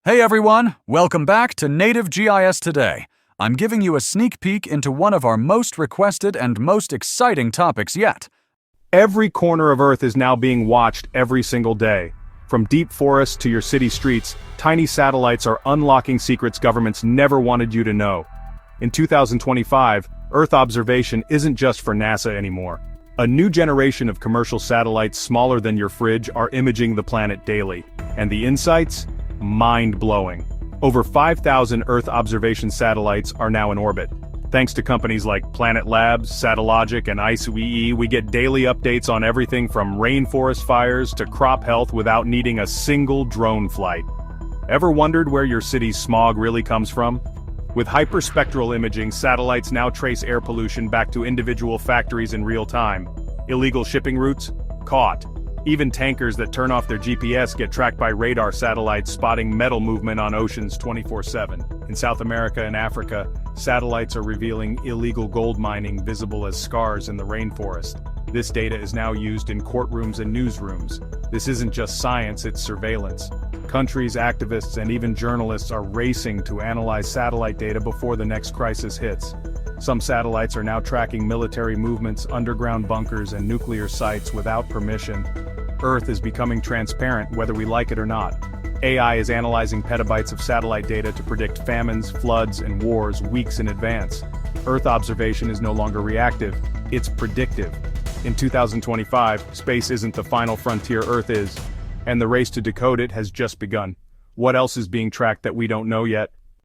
Hey everyone, welcome back to Native GIS Today. I'm giving you a sneak peek into one of our most requested and most exciting topics yet. Every corner of Earth is now being watched every single day. From deep forests to your city streets, tiny satellites are unlocking secrets governments never wanted you to know. In 2025, Earth observation isn't just for NASA anymore. A new generation of commercial satellites smaller than your fridge are imaging the planet daily. And the insights? Mind-blowing. Over 5,000 Earth observation satellites are now in orbit. Thanks to companies like Planet Labs, Satellogic, and ICEE, we get daily updates on everything from rainforest fires to crop health without needing a single drone flight. Ever wondered where your city's smog really comes from? With hyperspectral imaging, satellites now trace air pollution back to individual factories in real time. Illegal shipping routes? Caught. Even tankers that turn off their GPS get tracked by radar satellites spotting metal movement on oceans 24/7. In South America and Africa, satellites are revealing illegal gold mining visible as scars in the rainforest. This data is now used in courtrooms and newsrooms. This isn't just science, it's surveillance. Countries, activists, and even journalists are racing to analyze satellite data before the next crisis hits. Some satellites are now tracking military movements, underground bunkers, and nuclear sites without permission. Earth is becoming transparent whether we like it or not. AI is analyzing petabytes of satellite data to predict famines, floods, and wars weeks in advance. Earth observation is no longer reactive, it's predictive. In 2025, space isn't the final frontier, Earth is. And the race to decode it has just begun. What else is being tracked that we don't know yet?